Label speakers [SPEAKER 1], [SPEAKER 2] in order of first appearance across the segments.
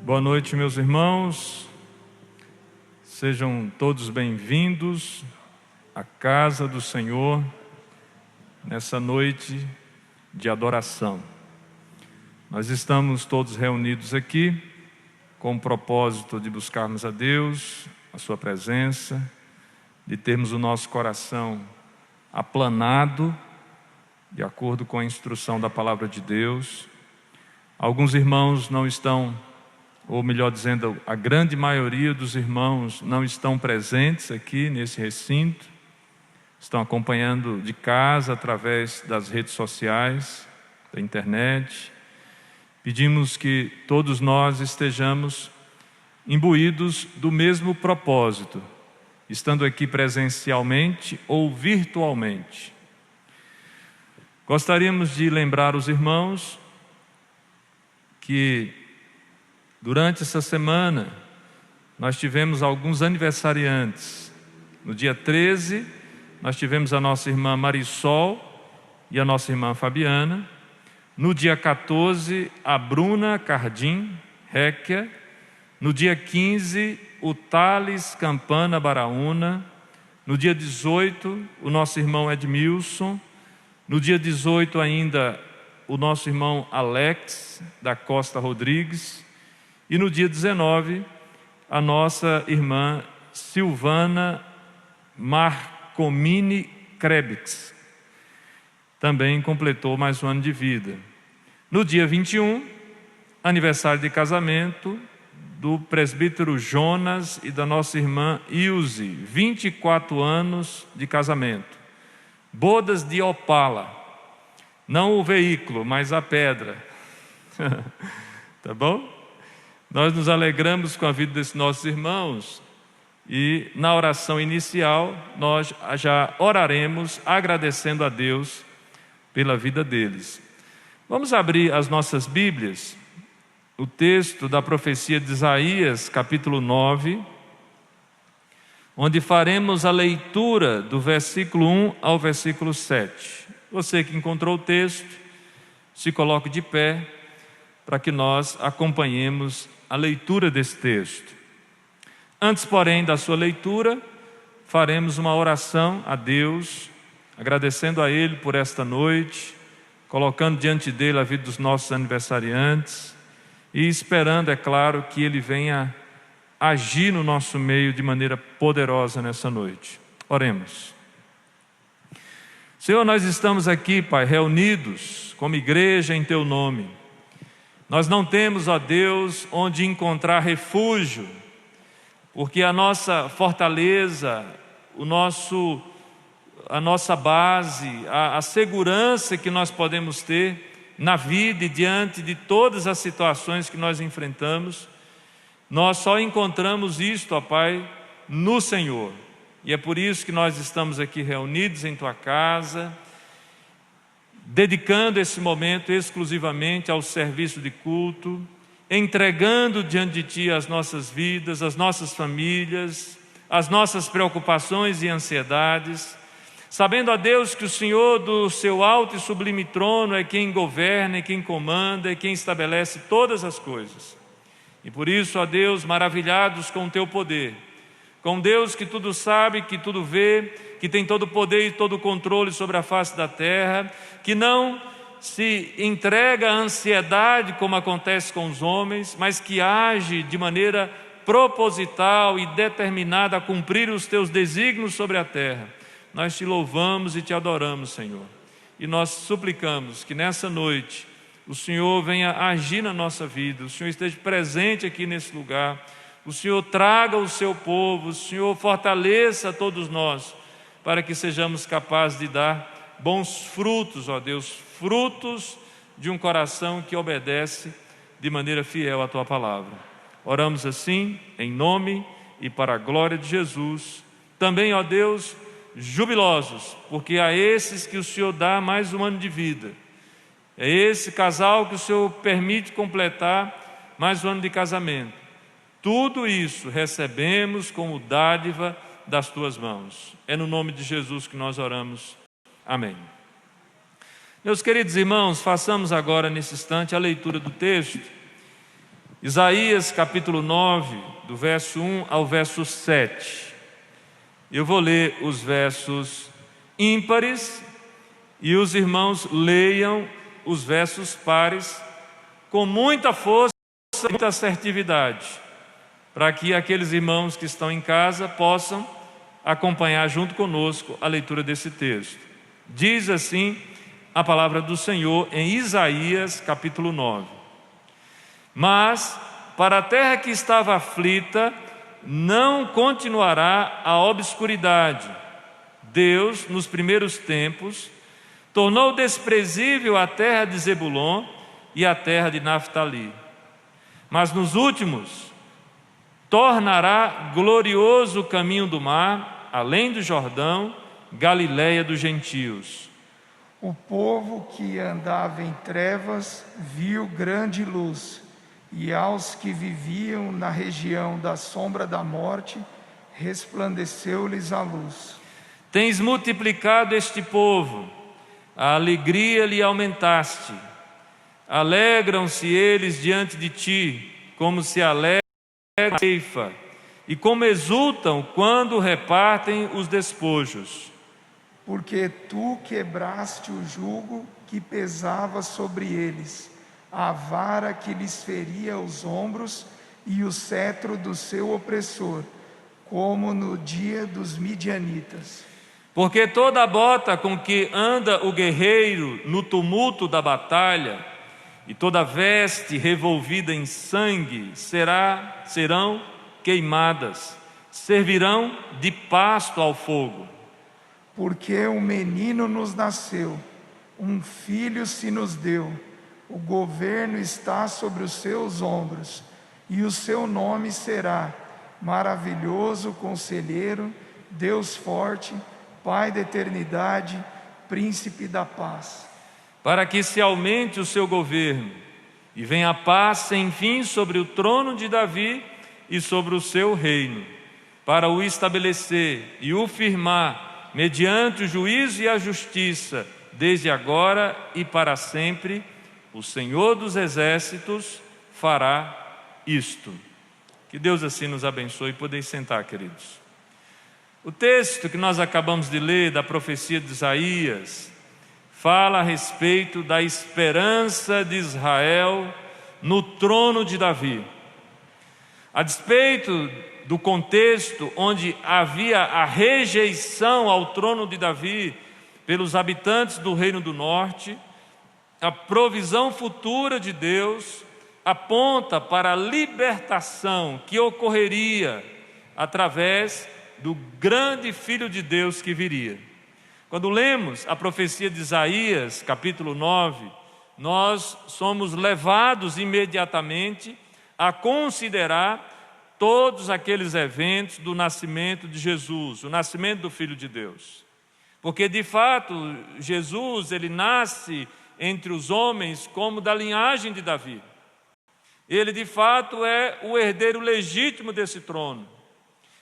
[SPEAKER 1] Boa noite, meus irmãos. Sejam todos bem-vindos à casa do Senhor nessa noite de adoração. Nós estamos todos reunidos aqui com o propósito de buscarmos a Deus, a sua presença, de termos o nosso coração aplanado de acordo com a instrução da palavra de Deus. Alguns irmãos não estão, ou melhor dizendo, a grande maioria dos irmãos não estão presentes aqui nesse recinto, estão acompanhando de casa através das redes sociais, da internet. Pedimos que todos nós estejamos imbuídos do mesmo propósito, estando aqui presencialmente ou virtualmente. Gostaríamos de lembrar os irmãos que durante essa semana nós tivemos alguns aniversariantes. No dia 13, nós tivemos a nossa irmã Marisol e a nossa irmã Fabiana. No dia 14, a Bruna Cardim Réquia. No dia 15, o Thales Campana Baraúna. No dia 18, o nosso irmão Edmilson. No dia 18 ainda, o nosso irmão Alex da Costa Rodrigues. E no dia 19, a nossa irmã Silvana Marcomini Krebix também completou mais um ano de vida. No dia 21, aniversário de casamento do presbítero Jonas e da nossa irmã Ilse, 24 anos de casamento. Bodas de Opala, não o veículo, mas a pedra. Tá bom? Nós nos alegramos com a vida desses nossos irmãos e na oração inicial nós já oraremos agradecendo a Deus pela vida deles. Vamos abrir as nossas Bíblias, o texto da profecia de Isaías, capítulo 9, onde faremos a leitura do versículo 1 ao versículo 7. Você que encontrou o texto, se coloque de pé para que nós acompanhemos a leitura desse texto. Antes, porém, da sua leitura, faremos uma oração a Deus, agradecendo a Ele por esta noite, colocando diante dele a vida dos nossos aniversariantes e esperando, é claro, que Ele venha agir no nosso meio de maneira poderosa nessa noite. Oremos. Senhor, nós estamos aqui, Pai, reunidos como igreja em Teu nome. Nós não temos, ó Deus, onde encontrar refúgio, porque a nossa fortaleza, a nossa base, a segurança que nós podemos ter na vida e diante de todas as situações que nós enfrentamos, nós só encontramos isto, ó Pai, no Senhor. E é por isso que nós estamos aqui reunidos em Tua casa, dedicando esse momento exclusivamente ao serviço de culto, entregando diante de Ti as nossas vidas, as nossas famílias, as nossas preocupações e ansiedades, sabendo, ó Deus, que o Senhor do Seu alto e sublime trono é quem governa, é quem comanda, é quem estabelece todas as coisas. E por isso, ó Deus, maravilhados com o Teu poder, com Deus que tudo sabe, que tudo vê, que tem todo o poder e todo o controle sobre a face da terra, que não se entrega à ansiedade como acontece com os homens, mas que age de maneira proposital e determinada a cumprir os Teus desígnios sobre a terra. Nós Te louvamos e Te adoramos, Senhor. E nós suplicamos que nessa noite o Senhor venha agir na nossa vida, o Senhor esteja presente aqui nesse lugar, o Senhor traga o Seu povo, o Senhor fortaleça todos nós, para que sejamos capazes de dar bons frutos, ó Deus, frutos de um coração que obedece de maneira fiel à Tua palavra. Oramos assim, em nome e para a glória de Jesus. Também, ó Deus, jubilosos, porque a esses que o Senhor dá mais um ano de vida, é esse casal que o Senhor permite completar mais um ano de casamento. Tudo isso recebemos como dádiva das Tuas mãos. É no nome de Jesus que nós oramos. Amém. Meus queridos irmãos, façamos agora nesse instante a leitura do texto. Isaías capítulo 9, do verso 1 ao verso 7. Eu vou ler os versos ímpares e os irmãos leiam os versos pares com muita força e muita assertividade, para que aqueles irmãos que estão em casa possam acompanhar junto conosco a leitura desse texto. Diz assim a palavra do Senhor em Isaías capítulo 9. Mas para a terra que estava aflita não continuará a obscuridade. Deus, nos primeiros tempos, tornou desprezível a terra de Zebulon e a terra de Naftali. Mas nos últimos, tornará glorioso o caminho do mar, além do Jordão, Galiléia dos gentios.
[SPEAKER 2] O povo que andava em trevas viu grande luz, e aos que viviam na região da sombra da morte, resplandeceu-lhes a luz.
[SPEAKER 1] Tens multiplicado este povo, a alegria lhe aumentaste. Alegram-se eles diante de ti, como se alegra a ceifa, e como exultam quando repartem os despojos.
[SPEAKER 2] Porque tu quebraste o jugo que pesava sobre eles, a vara que lhes feria os ombros e o cetro do seu opressor, como no dia dos midianitas.
[SPEAKER 1] Porque toda a bota com que anda o guerreiro no tumulto da batalha, e toda veste revolvida em sangue serão queimadas, servirão de pasto ao fogo.
[SPEAKER 2] Porque um menino nos nasceu, um filho se nos deu, o governo está sobre os seus ombros, e o seu nome será Maravilhoso Conselheiro, Deus Forte, Pai da Eternidade, Príncipe da Paz.
[SPEAKER 1] Para que se aumente o seu governo, e venha a paz sem fim sobre o trono de Davi e sobre o seu reino, para o estabelecer e o firmar, mediante o juízo e a justiça, desde agora e para sempre. O Senhor dos Exércitos fará isto. Que Deus assim nos abençoe. Podem sentar, queridos. O texto que nós acabamos de ler da profecia de Isaías fala a respeito da esperança de Israel no trono de Davi. A despeito do contexto onde havia a rejeição ao trono de Davi pelos habitantes do Reino do Norte, a provisão futura de Deus aponta para a libertação que ocorreria através do grande Filho de Deus que viria. Quando lemos a profecia de Isaías, capítulo 9, nós somos levados imediatamente a considerar todos aqueles eventos do nascimento de Jesus, o nascimento do Filho de Deus. Porque, de fato, Jesus, ele nasce entre os homens como da linhagem de Davi. Ele, de fato, é o herdeiro legítimo desse trono.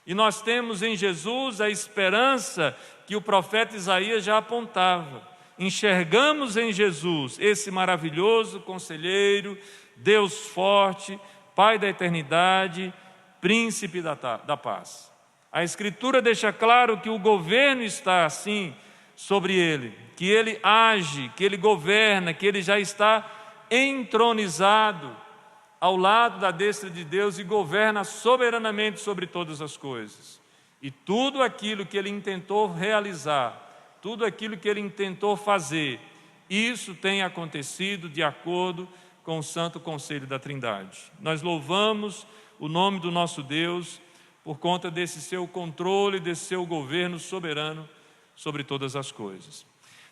[SPEAKER 1] E nós temos em Jesus a esperança que o profeta Isaías já apontava. Enxergamos em Jesus esse maravilhoso conselheiro, Deus forte, Pai da eternidade, Príncipe da paz. A Escritura deixa claro que o governo está assim sobre ele, que ele age, que ele governa, que ele já está entronizado ao lado da destra de Deus e governa soberanamente sobre todas as coisas. E tudo aquilo que ele intentou realizar, tudo aquilo que ele intentou fazer, isso tem acontecido de acordo com o Santo Conselho da Trindade. Nós louvamos o nome do nosso Deus por conta desse seu controle, desse seu governo soberano sobre todas as coisas.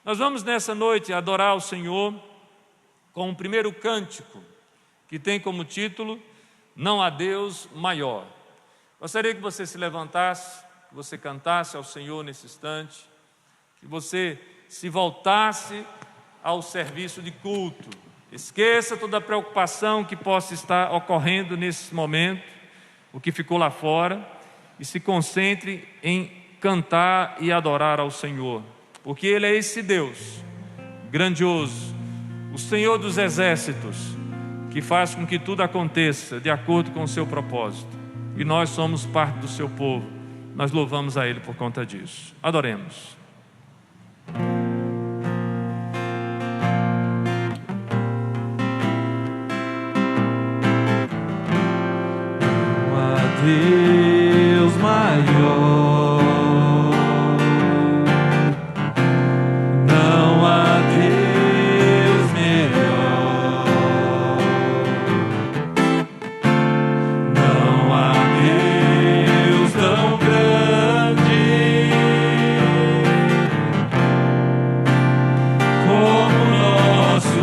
[SPEAKER 1] Nós vamos nessa noite adorar o Senhor com o primeiro cântico, que tem como título Não há Deus Maior. Gostaria que você se levantasse, que você cantasse ao Senhor nesse instante, que você se voltasse ao serviço de culto. Esqueça toda a preocupação que possa estar ocorrendo nesse momento, o que ficou lá fora, e se concentre em cantar e adorar ao Senhor, porque Ele é esse Deus grandioso, o Senhor dos exércitos, que faz com que tudo aconteça de acordo com o seu propósito. E nós somos parte do seu povo. Nós louvamos a Ele por conta disso. Adoremos.
[SPEAKER 3] Deus maior, não há Deus melhor, não há Deus tão grande como nosso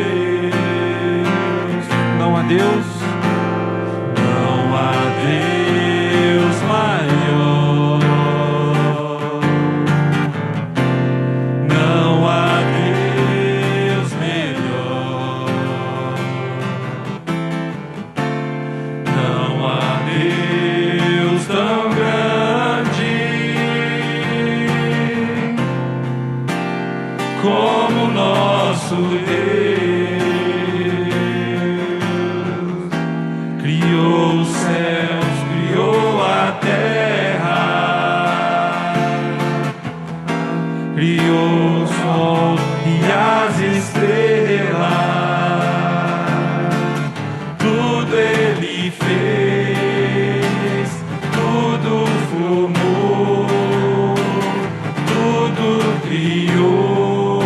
[SPEAKER 3] Deus. Não há Deus. Deus maior, não há Deus melhor, não há Deus tão grande como nosso Deus. Criou o céu, criou a terra, criou o sol e as estrelas, tudo Ele fez, tudo formou, tudo criou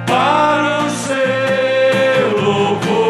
[SPEAKER 3] para o seu louvor.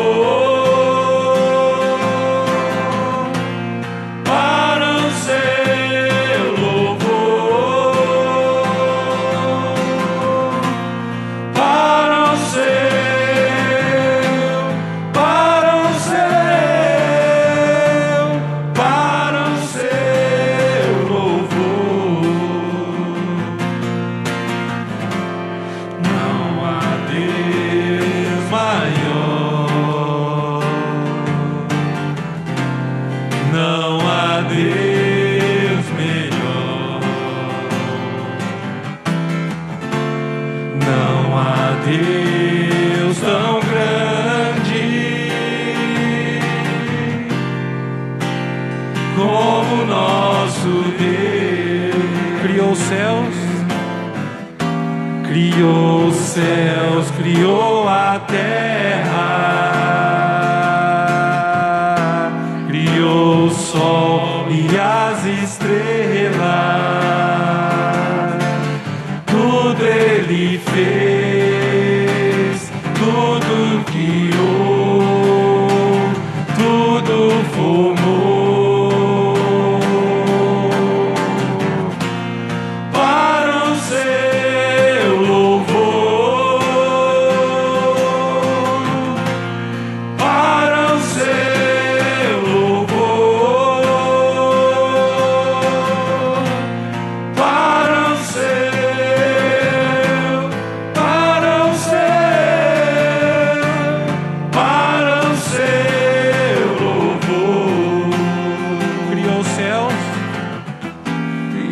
[SPEAKER 3] Deus tão grande como nosso Deus. Criou os céus, criou os céus, criou a terra, criou o sol e as estrelas, tudo Ele fez, tudo criou, tudo formou para o seu louvor, para o seu louvor, para o seu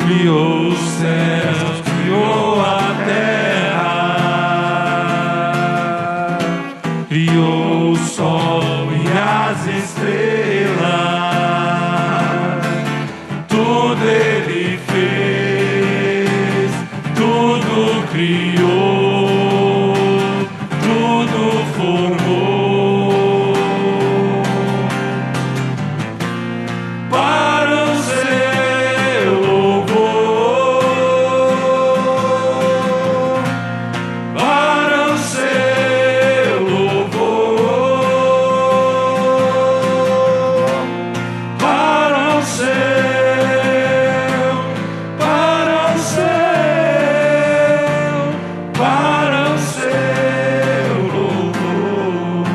[SPEAKER 3] criou os céus, criou a terra, criou o sol e as estrelas, tudo Ele fez, tudo criou, tudo formou para o seu louvor, para o seu louvor, para o seu, para o seu, para o seu louvor.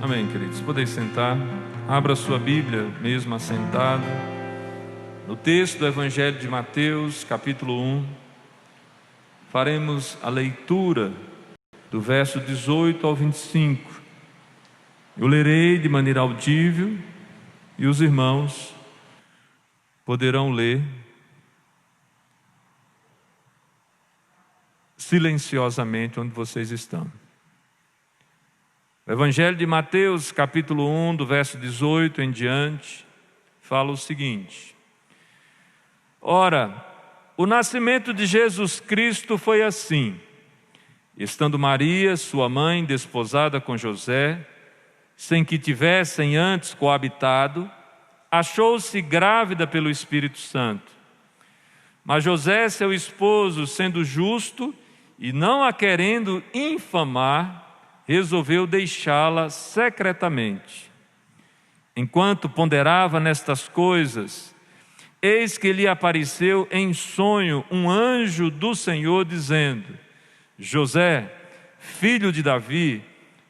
[SPEAKER 1] Amém, queridos. Podem sentar. Abra sua Bíblia, mesmo assentado, no texto do Evangelho de Mateus, capítulo 1. Faremos a leitura do verso 18 ao 25. Eu lerei de maneira audível e os irmãos poderão ler silenciosamente onde vocês estão. O Evangelho de Mateus, capítulo 1, do verso 18 em diante, fala o seguinte: Ora, o nascimento de Jesus Cristo foi assim. Estando Maria, sua mãe, desposada com José, sem que tivessem antes coabitado, achou-se grávida pelo Espírito Santo. Mas José, seu esposo, sendo justo e não a querendo infamar, resolveu deixá-la secretamente. Enquanto ponderava nestas coisas, eis que lhe apareceu em sonho um anjo do Senhor, dizendo: José, filho de Davi,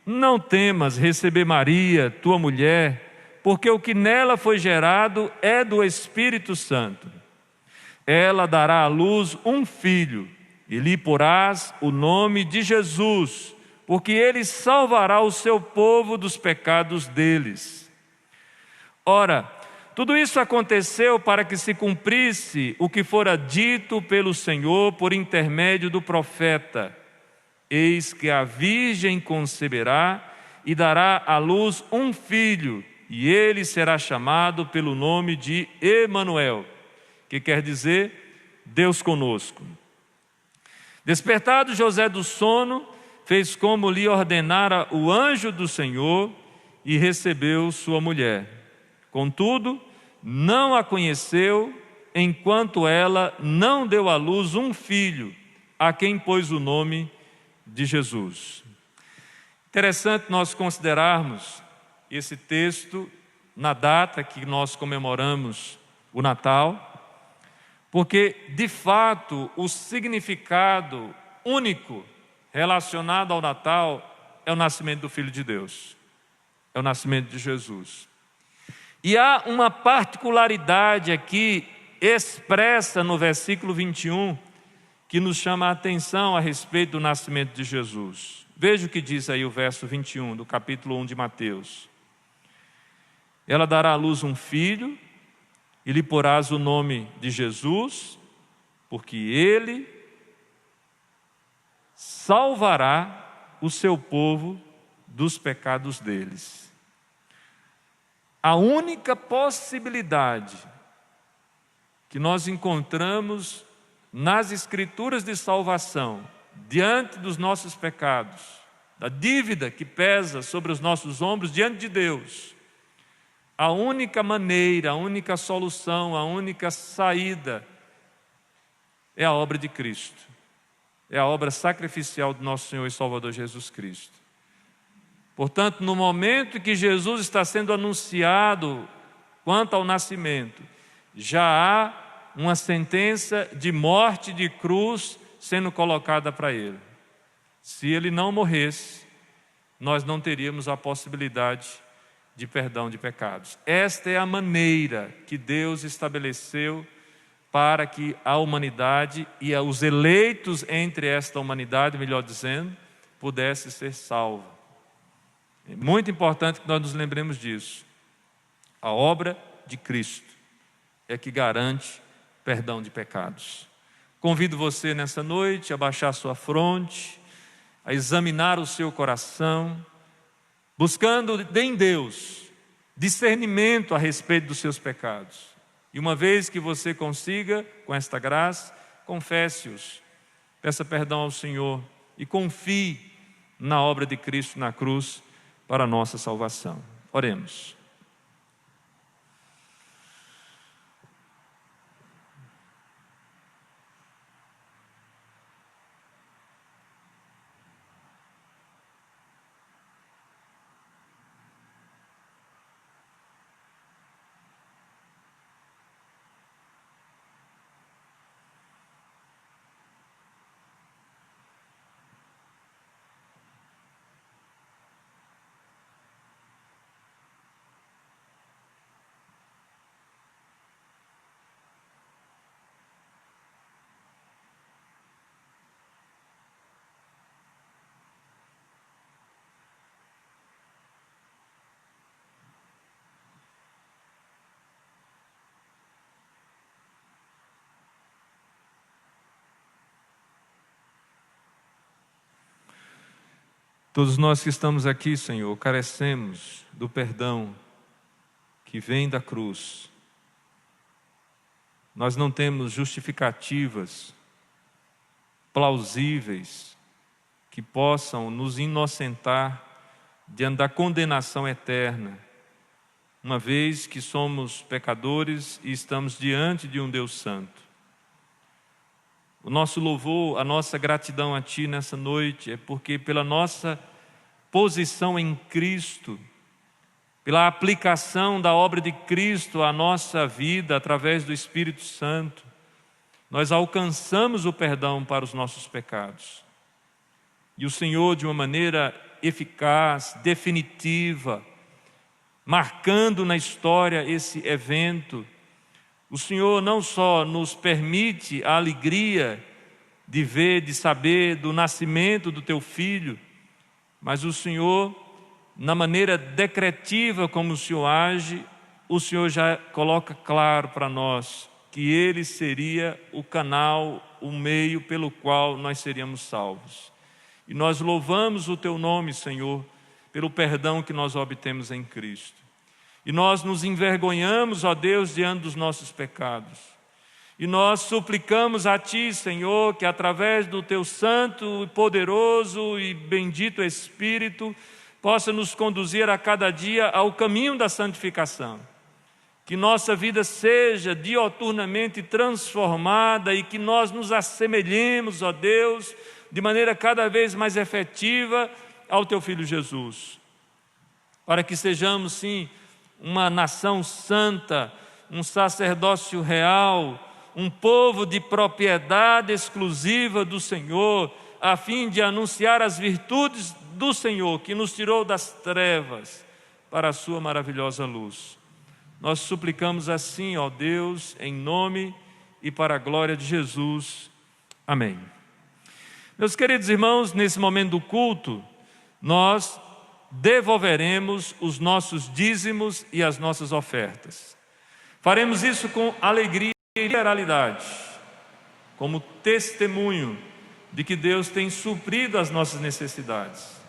[SPEAKER 1] não temas receber Maria, tua mulher, porque o que nela foi gerado é do Espírito Santo. Ela dará à luz um filho, e lhe porás o nome de Jesus, porque ele salvará o seu povo dos pecados deles. Ora, tudo isso aconteceu para que se cumprisse o que fora dito pelo Senhor por intermédio do profeta: Eis que a virgem conceberá e dará à luz um filho, e ele será chamado pelo nome de Emanuel, que quer dizer Deus conosco. Despertado José do sono, fez como lhe ordenara o anjo do Senhor e recebeu sua mulher. Contudo, não a conheceu, enquanto ela não deu à luz um filho, a quem pôs o nome de Jesus. Interessante nós considerarmos esse texto na data que nós comemoramos o Natal, porque, de fato, o significado único relacionado ao Natal é o nascimento do Filho de Deus, é o nascimento de Jesus. E há uma particularidade aqui expressa no versículo 21 que nos chama a atenção a respeito do nascimento de Jesus. Veja o que diz aí o verso 21 do capítulo 1 de Mateus. Ela dará à luz um filho, e lhe porás o nome de Jesus, porque ele salvará o seu povo dos pecados deles. A única possibilidade que nós encontramos nas Escrituras de salvação, diante dos nossos pecados, da dívida que pesa sobre os nossos ombros diante de Deus, a única maneira, a única solução, a única saída é a obra de Cristo. É a obra sacrificial do nosso Senhor e Salvador Jesus Cristo. Portanto, no momento que Jesus está sendo anunciado quanto ao nascimento, já há uma sentença de morte de cruz sendo colocada para ele. Se ele não morresse, nós não teríamos a possibilidade de perdão de pecados. Esta é a maneira que Deus estabeleceu para que a humanidade e os eleitos entre esta humanidade, melhor dizendo, pudesse ser salvo. É muito importante que nós nos lembremos disso. A obra de Cristo é que garante perdão de pecados. Convido você nessa noite a baixar sua fronte, a examinar o seu coração, buscando em Deus discernimento a respeito dos seus pecados. E uma vez que você consiga, com esta graça, confesse-os, peça perdão ao Senhor e confie na obra de Cristo na cruz para a nossa salvação. Oremos. Todos nós que estamos aqui, Senhor, carecemos do perdão que vem da cruz. Nós não temos justificativas plausíveis que possam nos inocentar diante da condenação eterna, uma vez que somos pecadores e estamos diante de um Deus santo. O nosso louvor, a nossa gratidão a Ti nessa noite é porque pela nossa posição em Cristo, pela aplicação da obra de Cristo à nossa vida através do Espírito Santo, nós alcançamos o perdão para os nossos pecados. E o Senhor, de uma maneira eficaz, definitiva, marcando na história esse evento, o Senhor não só nos permite a alegria de ver, de saber do nascimento do Teu Filho, mas o Senhor, na maneira decretiva como o Senhor age, o Senhor já coloca claro para nós que Ele seria o canal, o meio pelo qual nós seríamos salvos. E nós louvamos o Teu nome, Senhor, pelo perdão que nós obtemos em Cristo. E nós nos envergonhamos, ó Deus, diante dos nossos pecados. E nós suplicamos a Ti, Senhor, que através do Teu santo, poderoso e bendito Espírito, possa nos conduzir a cada dia ao caminho da santificação. Que nossa vida seja dioturnamente transformada e que nós nos assemelhemos, ó Deus, de maneira cada vez mais efetiva ao Teu Filho Jesus. Para que sejamos, sim, uma nação santa, um sacerdócio real, um povo de propriedade exclusiva do Senhor, a fim de anunciar as virtudes do Senhor, que nos tirou das trevas para a sua maravilhosa luz. Nós suplicamos assim, ó Deus, em nome e para a glória de Jesus. Amém. Meus queridos irmãos, nesse momento do culto, nós devolveremos os nossos dízimos e as nossas ofertas. Faremos isso com alegria e liberalidade, como testemunho de que Deus tem suprido as nossas necessidades.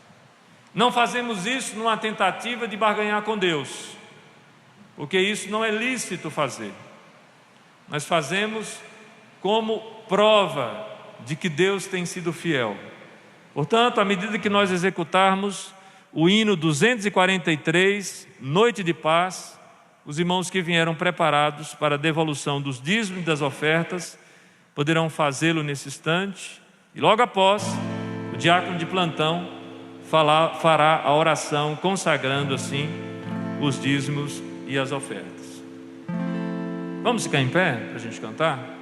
[SPEAKER 1] Não fazemos isso numa tentativa de barganhar com Deus, porque isso não é lícito fazer. Nós fazemos como prova de que Deus tem sido fiel. Portanto, à medida que nós executarmos o hino 243, Noite de Paz, os irmãos que vieram preparados para a devolução dos dízimos e das ofertas poderão fazê-lo nesse instante. E logo após, o diácono de plantão fará a oração consagrando assim os dízimos e as ofertas. Vamos ficar em pé para a gente cantar?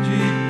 [SPEAKER 3] De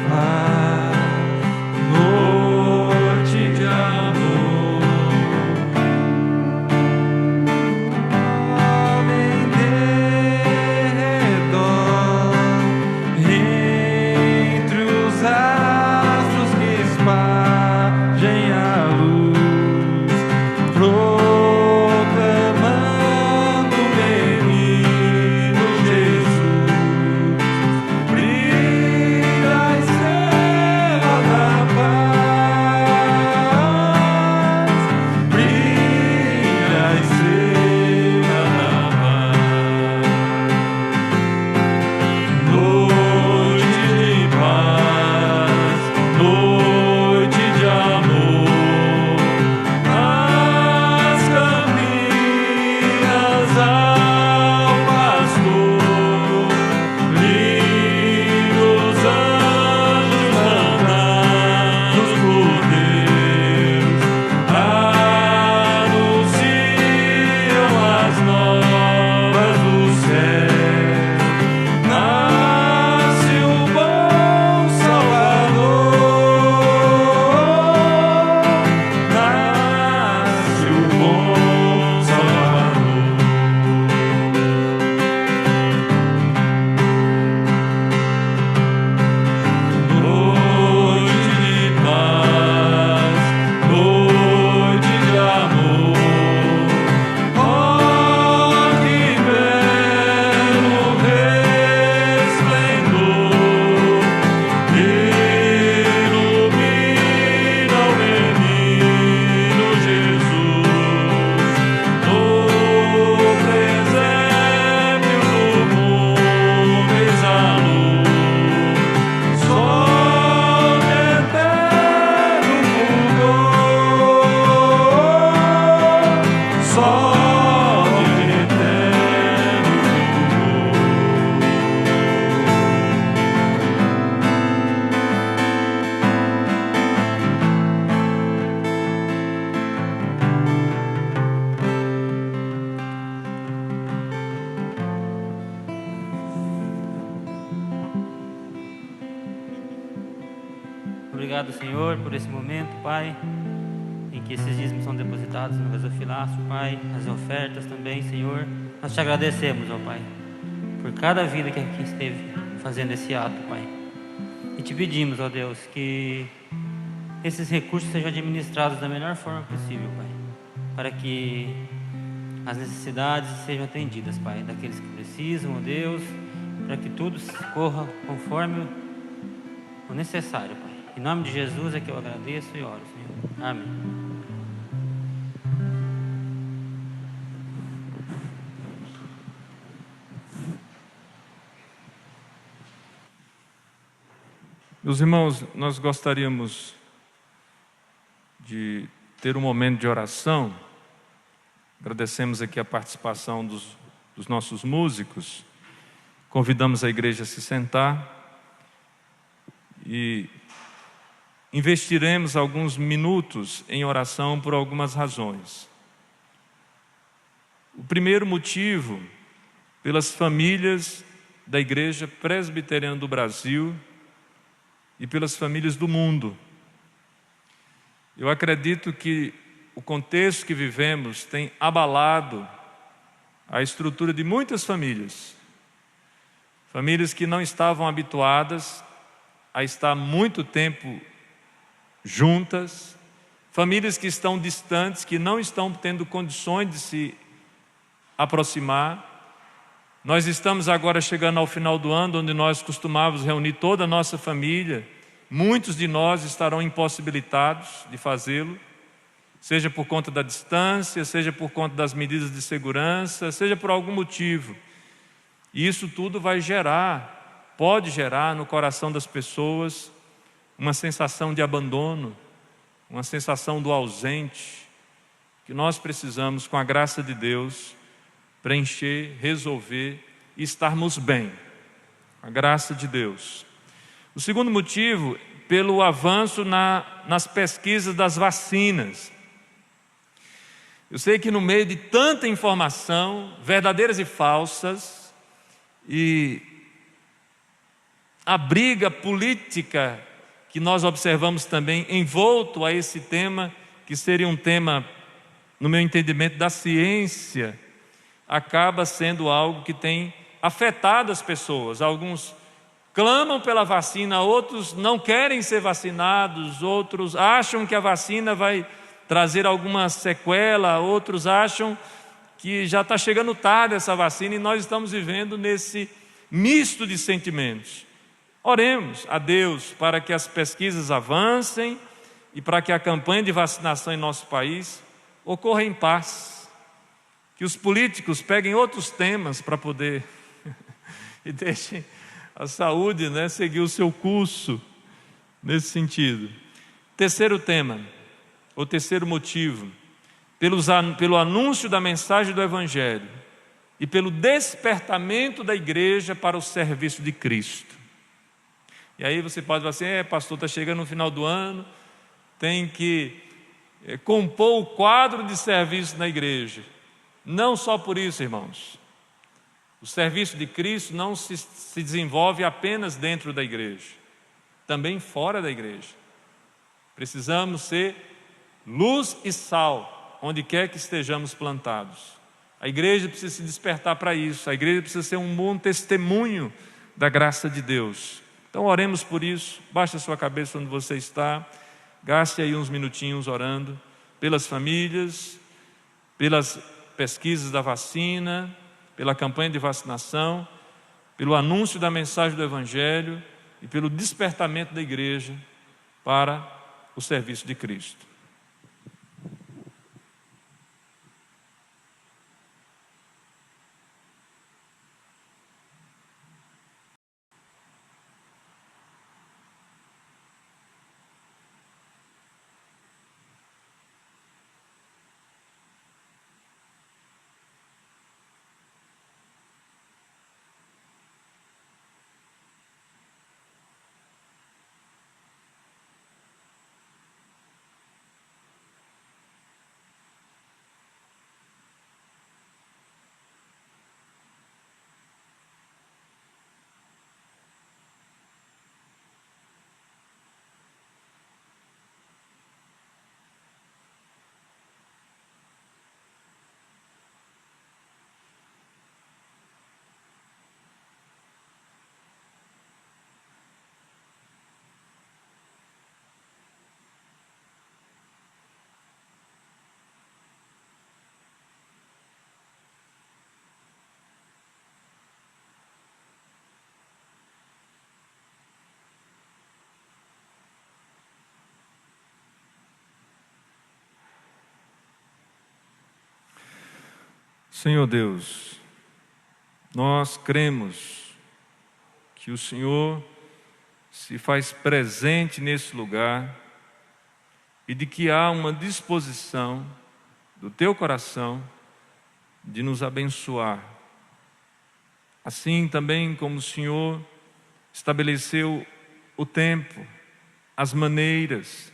[SPEAKER 4] Obrigado, Senhor, por esse momento, Pai, em que esses dízimos são depositados no gasofilácio, Pai, as ofertas também, Senhor. Nós te agradecemos, ó Pai, por cada vida que aqui esteve fazendo esse ato, Pai. E te pedimos, ó Deus, que esses recursos sejam administrados da melhor forma possível, Pai, para que as necessidades sejam atendidas, Pai, daqueles que precisam, ó Deus, para que tudo corra conforme o necessário, Pai. Em nome de Jesus é que eu agradeço e oro, Senhor. Amém.
[SPEAKER 1] Meus irmãos, nós gostaríamos de ter um momento de oração. Agradecemos aqui a participação dos nossos músicos. Convidamos a igreja a se sentar e investiremos alguns minutos em oração por algumas razões. O primeiro motivo, pelas famílias da Igreja Presbiteriana do Brasil e pelas famílias do mundo. Eu acredito que o contexto que vivemos tem abalado a estrutura de muitas famílias. Famílias que não estavam habituadas a estar muito tempo juntas, famílias que estão distantes, que não estão tendo condições de se aproximar. Nós estamos agora chegando ao final do ano, onde nós costumávamos reunir toda a nossa família. Muitos de nós estarão impossibilitados de fazê-lo, seja por conta da distância, seja por conta das medidas de segurança, seja por algum motivo. E isso tudo pode gerar no coração das pessoas uma sensação de abandono, uma sensação do ausente, que nós precisamos, com a graça de Deus, preencher, resolver e estarmos bem. A graça de Deus. O segundo motivo, pelo avanço nas pesquisas das vacinas. Eu sei que no meio de tanta informação, verdadeiras e falsas, e a briga política que nós observamos também envolto a esse tema, que seria um tema, no meu entendimento, da ciência, acaba sendo algo que tem afetado as pessoas. Alguns clamam pela vacina, outros não querem ser vacinados, outros acham que a vacina vai trazer alguma sequela, outros acham que já está chegando tarde essa vacina, e nós estamos vivendo nesse misto de sentimentos. Oremos a Deus para que as pesquisas avancem e para que a campanha de vacinação em nosso país ocorra em paz. Que os políticos peguem outros temas para poder e deixem a saúde, seguir o seu curso nesse sentido. Terceiro tema, ou terceiro motivo, pelo anúncio da mensagem do Evangelho e pelo despertamento da igreja para o serviço de Cristo. E aí você pode falar assim, pastor, está chegando no final do ano, tem que compor o quadro de serviço na igreja. Não só por isso, irmãos. O serviço de Cristo não se desenvolve apenas dentro da igreja, também fora da igreja. Precisamos ser luz e sal, onde quer que estejamos plantados. A igreja precisa se despertar para isso, a igreja precisa ser um bom testemunho da graça de Deus. Então oremos por isso, baixe a sua cabeça onde você está, gaste aí uns minutinhos orando pelas famílias, pelas pesquisas da vacina, pela campanha de vacinação, pelo anúncio da mensagem do Evangelho e pelo despertamento da igreja para o serviço de Cristo. Senhor Deus, nós cremos que o Senhor se faz presente nesse lugar e de que há uma disposição do Teu coração de nos abençoar. Assim também como o Senhor estabeleceu o tempo, as maneiras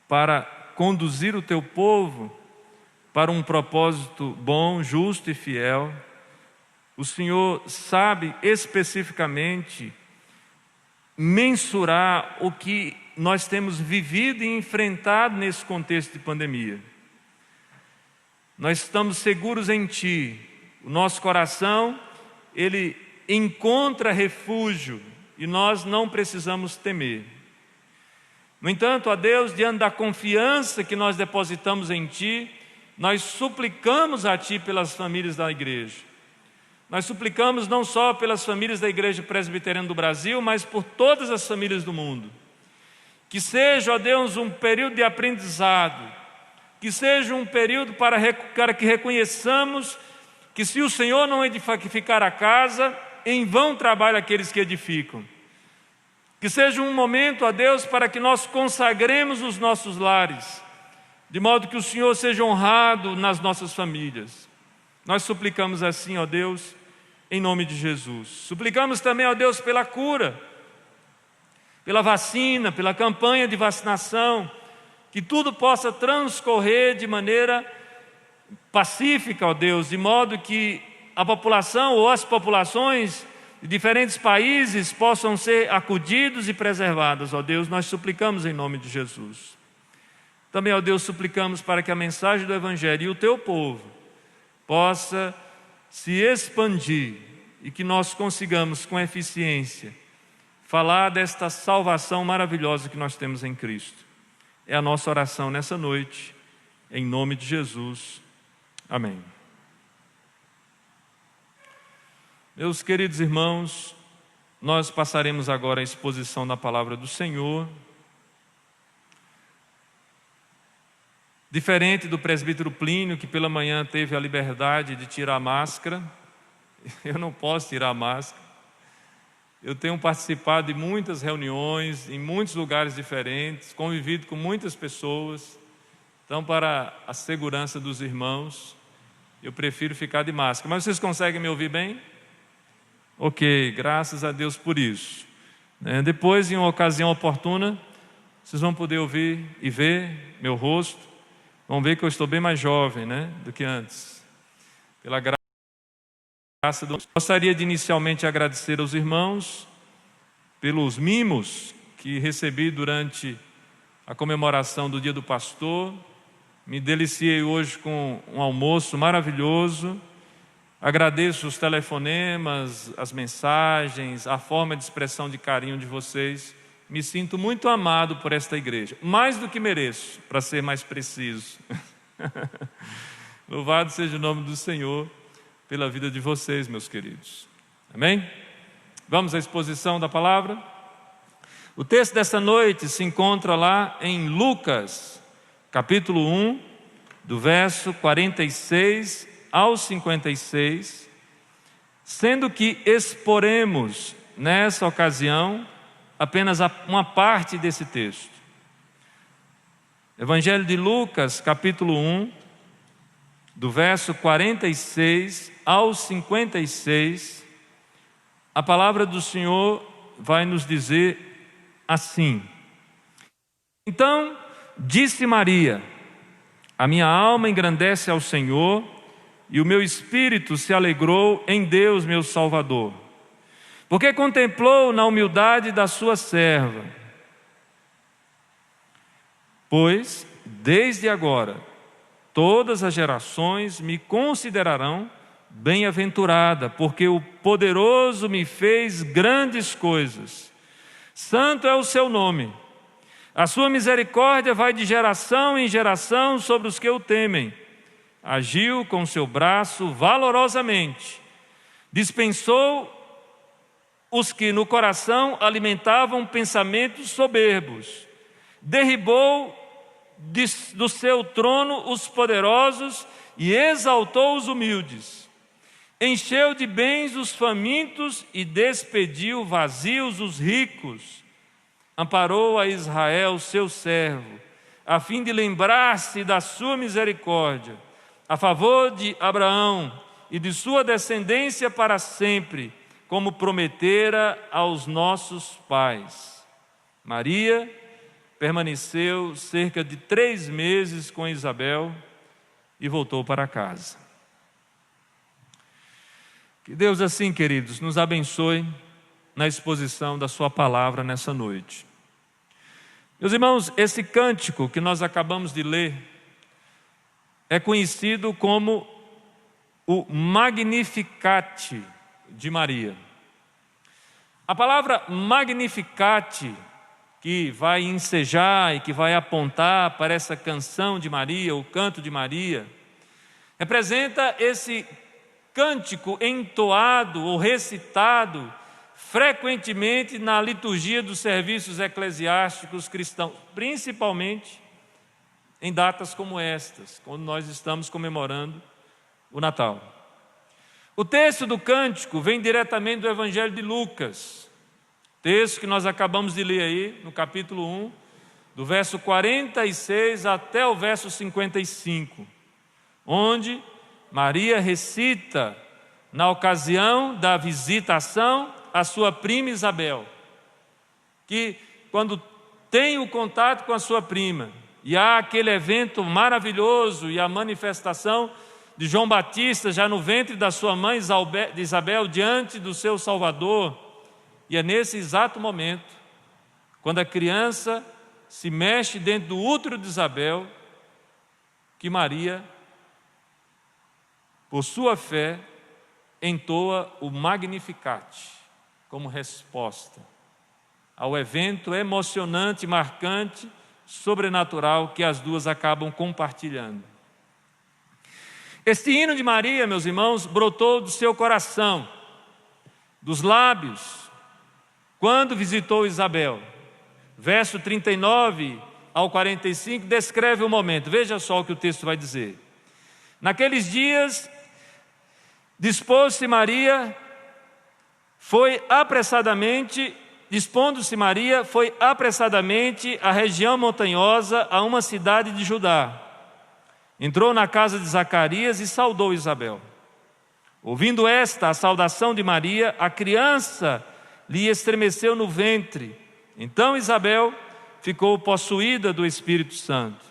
[SPEAKER 1] para conduzir o Teu povo para um propósito bom, justo e fiel, o Senhor sabe especificamente mensurar o que nós temos vivido e enfrentado nesse contexto de pandemia. Nós estamos seguros em Ti. O nosso coração, ele encontra refúgio e nós não precisamos temer. No entanto, ó Deus, diante da confiança que nós depositamos em Ti, nós suplicamos a Ti pelas famílias da igreja. Nós suplicamos não só pelas famílias da Igreja Presbiteriana do Brasil, mas por todas as famílias do mundo. Que seja, ó Deus, um período de aprendizado, que seja um período para que reconheçamos que se o Senhor não edificar a casa, em vão trabalham aqueles que edificam. Que seja um momento, ó Deus, para que nós consagremos os nossos lares, de modo que o Senhor seja honrado nas nossas famílias. Nós suplicamos assim, ó Deus, em nome de Jesus. Suplicamos também, ó Deus, pela cura, pela vacina, pela campanha de vacinação, que tudo possa transcorrer de maneira pacífica, ó Deus, de modo que a população ou as populações de diferentes países possam ser acudidos e preservados, ó Deus. Nós suplicamos em nome de Jesus. Também, ó Deus, suplicamos para que a mensagem do Evangelho e o Teu povo possa se expandir e que nós consigamos com eficiência falar desta salvação maravilhosa que nós temos em Cristo. É a nossa oração nessa noite, em nome de Jesus. Amém. Meus queridos irmãos, nós passaremos agora a exposição da palavra do Senhor. Diferente do presbítero Plínio, que pela manhã teve a liberdade de tirar a máscara, eu não posso tirar a máscara. Eu tenho participado de muitas reuniões, em muitos lugares diferentes, convivido com muitas pessoas. Então, para a segurança dos irmãos, eu prefiro ficar de máscara. Mas vocês conseguem me ouvir bem? Ok, graças a Deus por isso. Depois, em uma ocasião oportuna, vocês vão poder ouvir e ver meu rosto. Vão ver que eu estou bem mais jovem, do que antes. Pela graça do Deus. Gostaria de inicialmente agradecer aos irmãos pelos mimos que recebi durante a comemoração do Dia do Pastor. Me deliciei hoje com um almoço maravilhoso. Agradeço os telefonemas, as mensagens, a forma de expressão de carinho de vocês. Me sinto muito amado por esta igreja, mais do que mereço, para ser mais preciso. Louvado seja o nome do Senhor pela vida de vocês, meus queridos. Amém? Vamos à exposição da palavra? O texto desta noite se encontra lá em Lucas, capítulo 1, do verso 46 ao 56, sendo que exporemos nessa ocasião apenas uma parte desse texto. Evangelho de Lucas, capítulo 1, do verso 46 ao 56, a palavra do Senhor vai nos dizer assim: Então disse Maria: A minha alma engrandece ao Senhor, e o meu espírito se alegrou em Deus, meu Salvador, porque contemplou na humildade da sua serva. Pois, desde agora, todas as gerações me considerarão bem-aventurada, porque o poderoso me fez grandes coisas. Santo é o seu nome. A sua misericórdia vai de geração em geração sobre os que o temem. Agiu com seu braço valorosamente. Dispensou os que no coração alimentavam pensamentos soberbos. Derribou do seu trono os poderosos e exaltou os humildes. Encheu de bens os famintos e despediu vazios os ricos. Amparou a Israel, seu servo, a fim de lembrar-se da sua misericórdia, a favor de Abraão e de sua descendência para sempre, como prometera aos nossos pais. Maria permaneceu cerca de 3 meses com Isabel e voltou para casa. Que Deus assim, queridos, nos abençoe na exposição da sua palavra nessa noite. Meus irmãos, esse cântico que nós acabamos de ler é conhecido como o Magnificat de Maria. A palavra Magnificat, que vai ensejar e que vai apontar para essa canção de Maria, o canto de Maria, representa esse cântico entoado ou recitado frequentemente na liturgia dos serviços eclesiásticos cristãos, principalmente em datas como estas, quando nós estamos comemorando o Natal. O texto do cântico vem diretamente do Evangelho de Lucas, texto que nós acabamos de ler aí, no capítulo 1, do verso 46 até o verso 55, onde Maria recita, na ocasião da visitação, a sua prima Isabel, que quando tem o contato com a sua prima, e há aquele evento maravilhoso e a manifestação de João Batista já no ventre da sua mãe Isabel diante do seu Salvador, e é nesse exato momento, quando a criança se mexe dentro do útero de Isabel, que Maria, por sua fé, entoa o Magnificat como resposta ao evento emocionante, marcante, sobrenatural que as duas acabam compartilhando. Este hino de Maria, meus irmãos, brotou do seu coração, dos lábios, quando visitou Isabel. Verso 39 ao 45 descreve o momento. Veja só o que o texto vai dizer. Naqueles dias, dispondo-se Maria, foi apressadamente à região montanhosa, a uma cidade de Judá. Entrou na casa de Zacarias e saudou Isabel. Ouvindo esta, a saudação de Maria, a criança lhe estremeceu no ventre. Então Isabel ficou possuída do Espírito Santo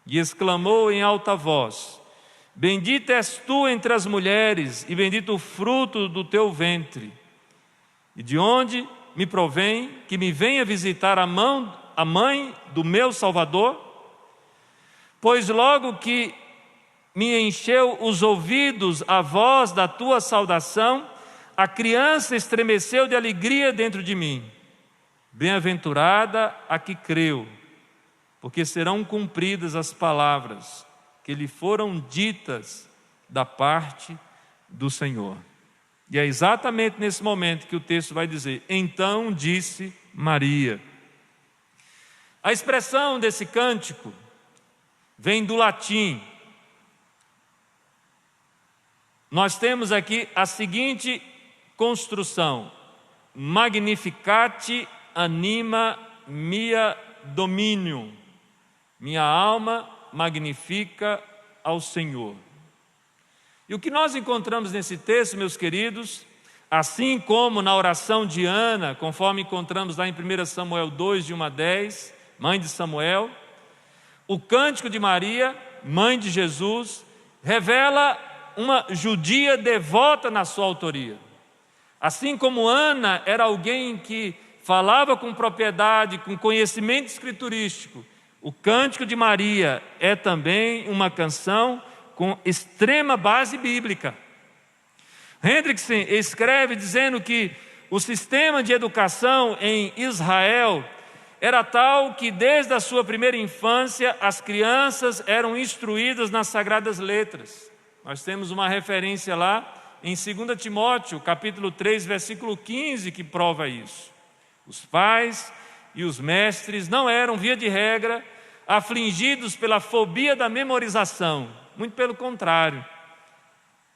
[SPEAKER 1] e exclamou em alta voz: Bendita és tu entre as mulheres, e bendito o fruto do teu ventre. E de onde me provém que me venha visitar a mãe do meu Salvador? Pois logo que me encheu os ouvidos a voz da tua saudação, a criança estremeceu de alegria dentro de mim. Bem-aventurada a que creu, porque serão cumpridas as palavras que lhe foram ditas da parte do Senhor. E é exatamente nesse momento que o texto vai dizer: então disse Maria. A expressão desse cântico vem do latim. Nós temos aqui a seguinte construção: Magnificat anima mia dominium. Minha alma magnifica ao Senhor. E o que nós encontramos nesse texto, meus queridos, assim como na oração de Ana, conforme encontramos lá em 1 Samuel 2, de 1 a 10, mãe de Samuel, o cântico de Maria, mãe de Jesus, revela uma judia devota na sua autoria. Assim como Ana era alguém que falava com propriedade, com conhecimento escriturístico, o cântico de Maria é também uma canção com extrema base bíblica. Hendrickson escreve dizendo que o sistema de educação em Israel era tal que desde a sua primeira infância as crianças eram instruídas nas sagradas letras. Nós temos uma referência lá em 2 Timóteo, capítulo 3, versículo 15, que prova isso. Os pais e os mestres não eram, via de regra, afligidos pela fobia da memorização, Muito pelo contrário.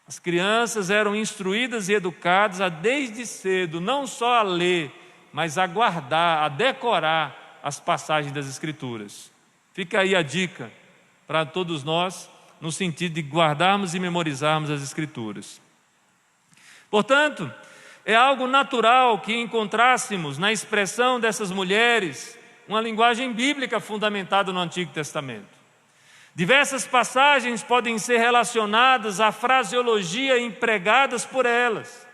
[SPEAKER 1] As crianças eram instruídas e educadas desde cedo, não só a ler, mas a guardar, a decorar as passagens das Escrituras. Fica aí a dica para todos nós, no sentido de guardarmos e memorizarmos as Escrituras. Portanto, é algo natural que encontrássemos na expressão dessas mulheres uma linguagem bíblica fundamentada no Antigo Testamento. Diversas passagens podem ser relacionadas à fraseologia empregadas por elas.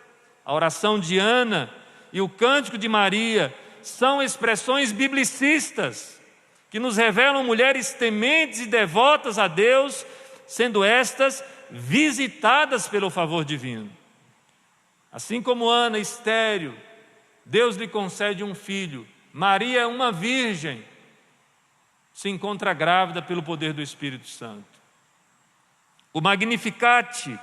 [SPEAKER 1] A oração de Ana e o cântico de Maria são expressões biblicistas que nos revelam mulheres tementes e devotas a Deus, sendo estas visitadas pelo favor divino. Assim como Ana, estéril, Deus lhe concede um filho. Maria é uma virgem, se encontra grávida pelo poder do Espírito Santo. O Magnificat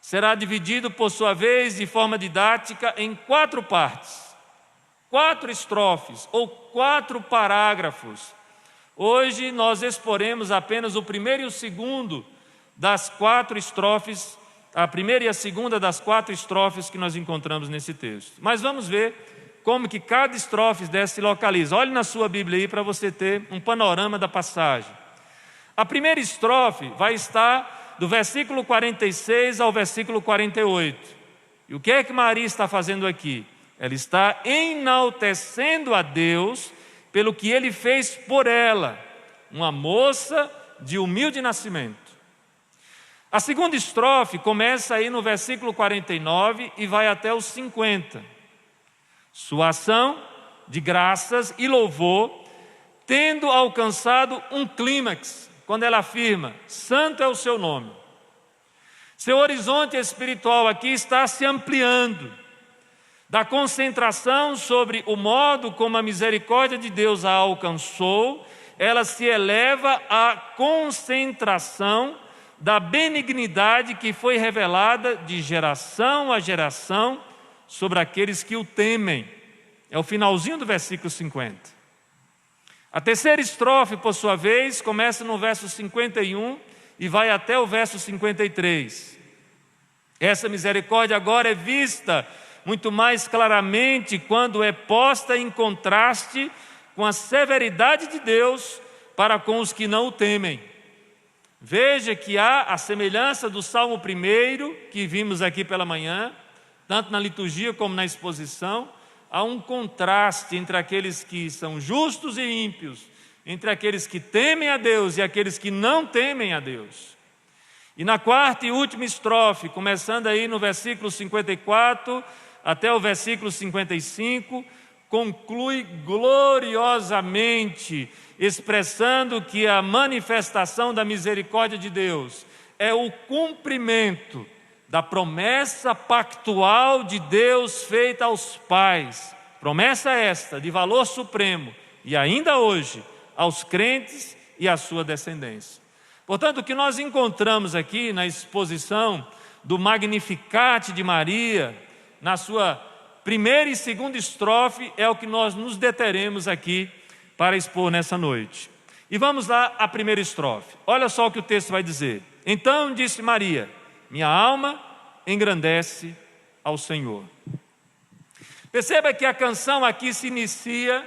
[SPEAKER 1] será dividido, por sua vez, de forma didática, em 4 partes, 4 estrofes ou 4 parágrafos. Hoje nós exporemos apenas o primeiro e o segundo das 4 estrofes, a primeira e a segunda das 4 estrofes que nós encontramos nesse texto. Mas vamos ver como que cada estrofe dessa se localiza. Olhe na sua Bíblia aí para você ter um panorama da passagem. A primeira estrofe vai estar do versículo 46 ao versículo 48. E o que é que Maria está fazendo aqui? Ela está enaltecendo a Deus pelo que Ele fez por ela, uma moça de humilde nascimento. A segunda estrofe começa aí no versículo 49 e vai até os 50. Sua ação de graças e louvor, tendo alcançado um clímax, quando ela afirma: santo é o seu nome. Seu horizonte espiritual aqui está se ampliando, da concentração sobre o modo como a misericórdia de Deus a alcançou, ela se eleva à concentração da benignidade que foi revelada de geração a geração sobre aqueles que o temem. É o finalzinho do versículo 50. A terceira estrofe, por sua vez, começa no verso 51 e vai até o verso 53. Essa misericórdia agora é vista muito mais claramente quando é posta em contraste com a severidade de Deus para com os que não o temem. Veja que há a semelhança do Salmo 1, que vimos aqui pela manhã, tanto na liturgia como na exposição, há um contraste entre aqueles que são justos e ímpios, entre aqueles que temem a Deus e aqueles que não temem a Deus. E na quarta e última estrofe, começando aí no versículo 54 até o versículo 55, conclui gloriosamente, expressando que a manifestação da misericórdia de Deus é o cumprimento da promessa pactual de Deus feita aos pais, promessa esta de valor supremo, e ainda hoje, aos crentes e à sua descendência. Portanto, o que nós encontramos aqui na exposição do Magnificat de Maria, na sua primeira e segunda estrofe, é o que nós nos deteremos aqui para expor nessa noite. E vamos lá à primeira estrofe. Olha só o que o texto vai dizer. Então disse Maria: minha alma engrandece ao Senhor. Perceba que a canção aqui se inicia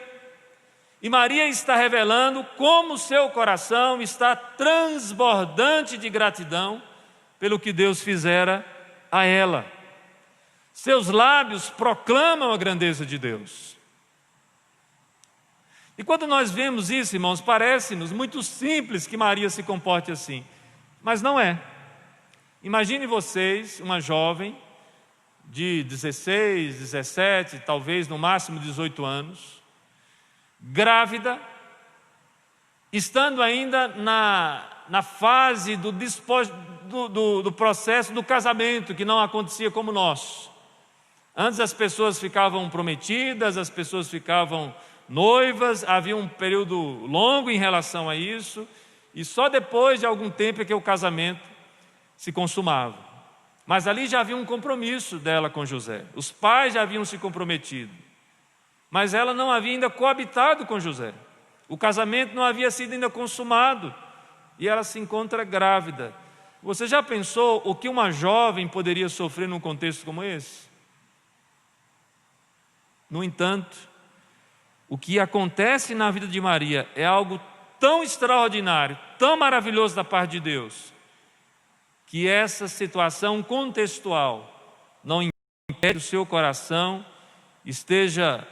[SPEAKER 1] e Maria está revelando como seu coração está transbordante de gratidão pelo que Deus fizera a ela. Seus lábios proclamam a grandeza de Deus. E quando nós vemos isso, irmãos, parece-nos muito simples que Maria se comporte assim, mas não é. Imagine vocês, uma jovem de 16, 17, talvez no máximo 18 anos, grávida, estando ainda na fase do processo do casamento, que não acontecia como nós. Antes as pessoas ficavam prometidas, as pessoas ficavam noivas, havia um período longo em relação a isso, e só depois de algum tempo é que o casamento se consumava. Mas ali já havia um compromisso dela com José. Os pais já haviam se comprometido. Mas ela não havia ainda coabitado com José. O casamento não havia sido ainda consumado. E ela se encontra grávida. Você já pensou o que uma jovem poderia sofrer num contexto como esse? No entanto, o que acontece na vida de Maria é algo tão extraordinário, tão maravilhoso da parte de Deus, que essa situação contextual não impede que o seu coração esteja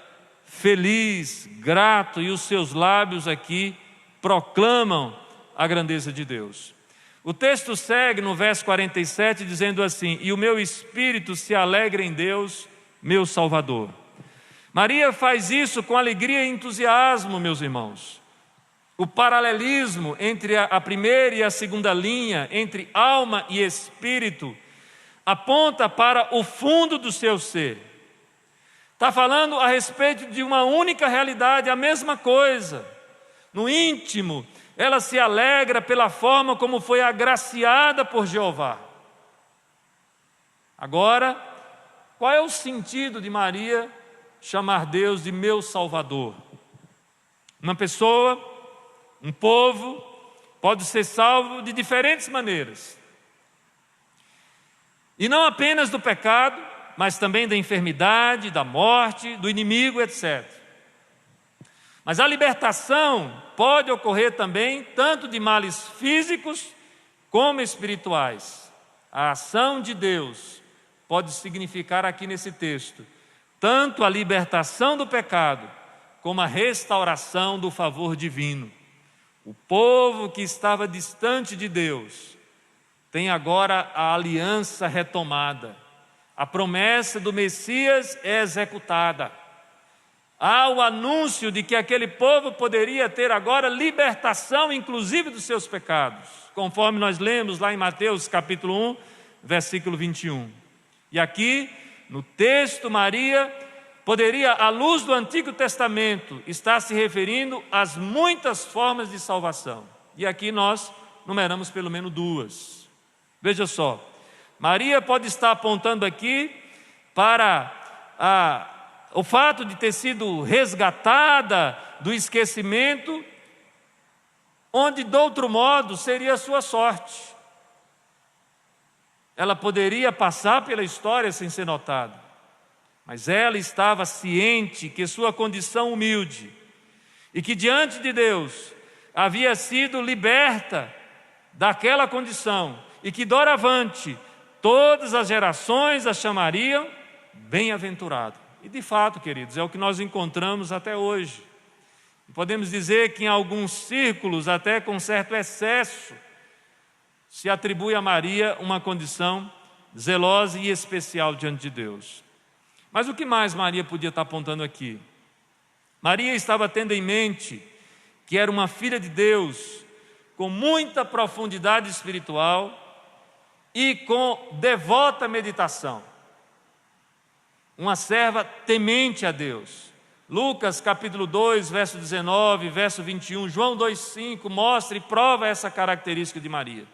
[SPEAKER 1] feliz, grato, e os seus lábios aqui proclamam a grandeza de Deus. O texto segue no verso 47 dizendo assim: e o meu espírito se alegra em Deus, meu Salvador. Maria faz isso com alegria e entusiasmo, meus irmãos. O paralelismo entre a primeira e a segunda linha, entre alma e espírito, aponta para o fundo do seu ser. Está falando a respeito de uma única realidade, a mesma coisa. No íntimo, ela se alegra pela forma como foi agraciada por Jeová. Agora, qual é o sentido de Maria chamar Deus de meu Salvador? Uma pessoa, um povo, pode ser salvo de diferentes maneiras. E não apenas do pecado, mas também da enfermidade, da morte, do inimigo, etc. Mas a libertação pode ocorrer também tanto de males físicos como espirituais. A ação de Deus pode significar aqui nesse texto tanto a libertação do pecado como a restauração do favor divino. O povo que estava distante de Deus tem agora a aliança retomada. A promessa do Messias é executada. Há o anúncio de que aquele povo poderia ter agora libertação, inclusive dos seus pecados, conforme nós lemos lá em Mateus capítulo 1, versículo 21. E aqui, no texto, Maria poderia, à luz do Antigo Testamento, estar se referindo às muitas formas de salvação. E aqui nós numeramos pelo menos duas. Veja só, Maria pode estar apontando aqui para o fato de ter sido resgatada do esquecimento, onde de outro modo seria a sua sorte. Ela poderia passar pela história sem ser notada, mas ela estava ciente que sua condição humilde e que diante de Deus havia sido liberta daquela condição e que doravante todas as gerações a chamariam bem-aventurado. E de fato, queridos, é o que nós encontramos até hoje. Podemos dizer que em alguns círculos, até com certo excesso, se atribui a Maria uma condição zelosa e especial diante de Deus. Mas o que mais Maria podia estar apontando aqui? Maria estava tendo em mente que era uma filha de Deus com muita profundidade espiritual e com devota meditação. Uma serva temente a Deus. Lucas capítulo 2, verso 19, verso 21, João 2,5 mostra e prova essa característica de Maria.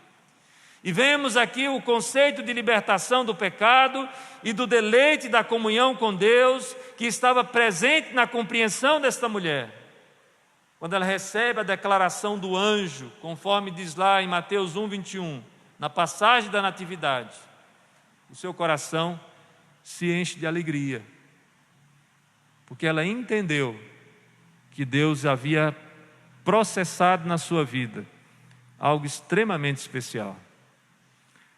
[SPEAKER 1] E vemos aqui o conceito de libertação do pecado e do deleite da comunhão com Deus que estava presente na compreensão desta mulher. Quando ela recebe a declaração do anjo, conforme diz lá em Mateus 1, 21, na passagem da natividade, o seu coração se enche de alegria, porque ela entendeu que Deus havia processado na sua vida algo extremamente especial.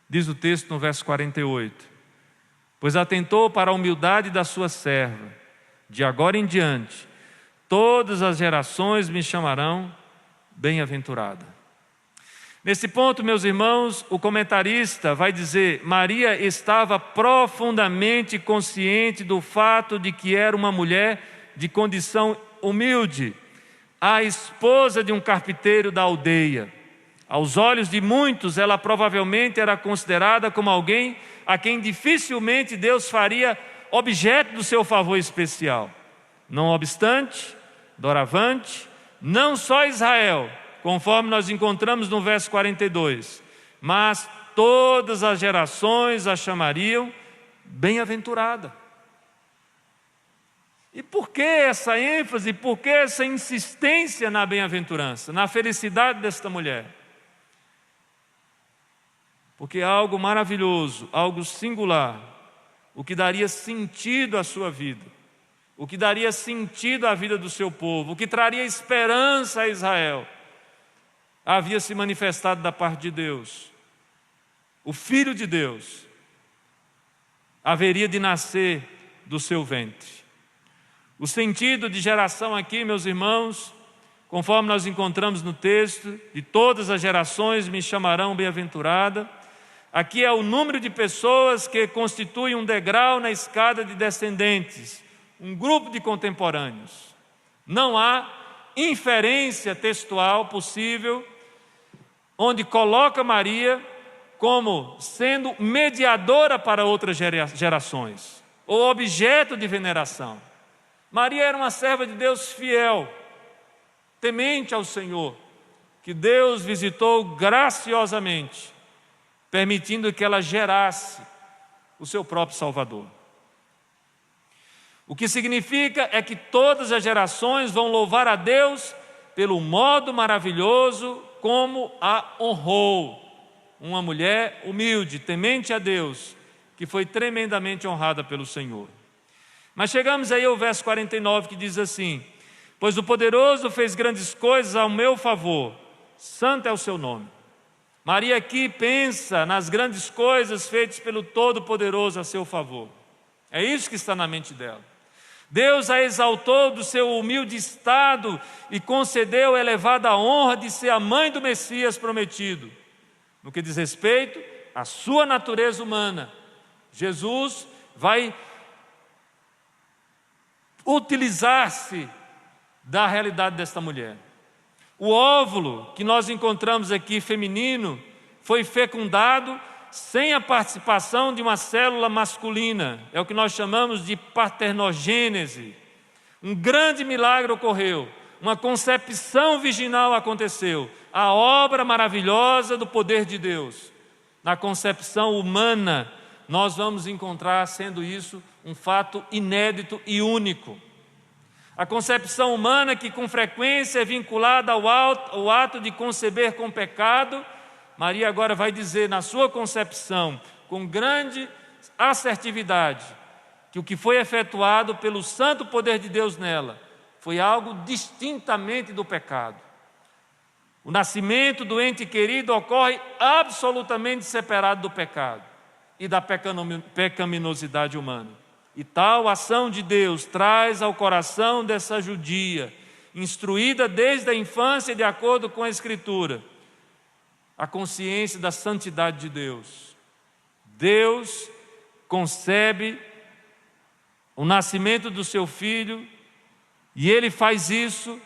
[SPEAKER 1] Diz o texto no verso 48, pois atentou para a humildade da sua serva, de agora em diante, todas as gerações me chamarão bem-aventurada. Nesse ponto, meus irmãos, o comentarista vai dizer: Maria estava profundamente consciente do fato de que era uma mulher de condição humilde, a esposa de um carpinteiro da aldeia. Aos olhos de muitos, ela provavelmente era considerada como alguém a quem dificilmente Deus faria objeto do seu favor especial. Não obstante, doravante, não só Israel, conforme nós encontramos no verso 42, mas todas as gerações a chamariam bem-aventurada. E por que essa ênfase, por que essa insistência na bem-aventurança, na felicidade desta mulher? porque é algo maravilhoso, algo singular, o que daria sentido à sua vida, o que daria sentido à vida do seu povo, o que traria esperança a Israel, havia se manifestado da parte de Deus. O Filho de Deus haveria de nascer do seu ventre. O sentido de geração aqui, meus irmãos, conforme nós encontramos no texto, de todas as gerações me chamarão bem-aventurada. Aqui é o número de pessoas que constituem um degrau na escada de descendentes, um grupo de contemporâneos. Não há inferência textual possível onde coloca Maria como sendo mediadora para outras gerações, ou objeto de veneração. Maria era uma serva de Deus fiel, temente ao Senhor, que Deus visitou graciosamente, permitindo que ela gerasse o seu próprio Salvador. O que significa é que todas as gerações vão louvar a Deus pelo modo maravilhoso como a honrou. Uma mulher humilde, temente a Deus, que foi tremendamente honrada pelo Senhor. Mas chegamos aí ao verso 49, que diz assim: pois o poderoso fez grandes coisas ao meu favor, santo é o seu nome. Maria aqui pensa nas grandes coisas feitas pelo Todo-Poderoso a seu favor. É isso que está na mente dela. Deus a exaltou do seu humilde estado e concedeu a elevada honra de ser a mãe do Messias prometido. No que diz respeito à sua natureza humana, Jesus vai utilizar-se da realidade desta mulher. O óvulo que nós encontramos aqui feminino foi fecundado sem a participação de uma célula masculina. É o que nós chamamos de parternogênese. Um grande milagre ocorreu, uma concepção virginal aconteceu, a obra maravilhosa do poder de Deus. Na concepção humana, nós vamos encontrar, sendo isso, um fato inédito e único. A concepção humana, que com frequência é vinculada ao ato de conceber com pecado, Maria agora vai dizer na sua concepção, com grande assertividade, que o que foi efetuado pelo santo poder de Deus nela foi algo distintamente do pecado. O nascimento do ente querido ocorre absolutamente separado do pecado e da pecaminosidade humana. E tal ação de Deus traz ao coração dessa judia, instruída desde a infância de acordo com a Escritura, a consciência da santidade de Deus. Deus concebe o nascimento do seu filho e ele faz isso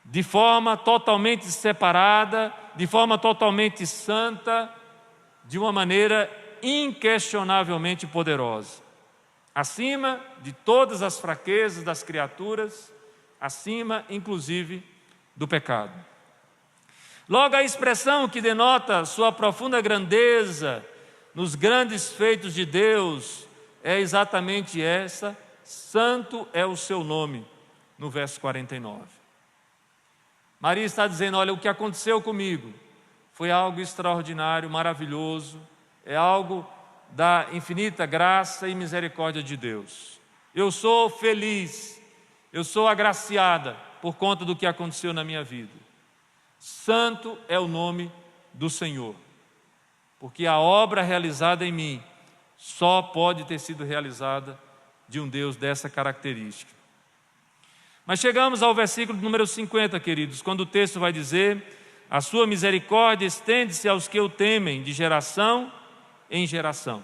[SPEAKER 1] de forma totalmente separada, de forma totalmente santa, de uma maneira inquestionavelmente poderosa. Acima de todas as fraquezas das criaturas, acima, inclusive, do pecado. Logo, a expressão que denota sua profunda grandeza nos grandes feitos de Deus é exatamente essa: santo é o seu nome, no verso 49. Maria está dizendo: olha, o que aconteceu comigo foi algo extraordinário, maravilhoso, é algo da infinita graça e misericórdia de Deus. Eu sou feliz, eu sou agraciada por conta do que aconteceu na minha vida. Santo é o nome do Senhor, porque a obra realizada em mim só pode ter sido realizada de um Deus dessa característica. Mas chegamos ao versículo número 50, queridos, quando o texto vai dizer: a sua misericórdia estende-se aos que o temem de geração em geração.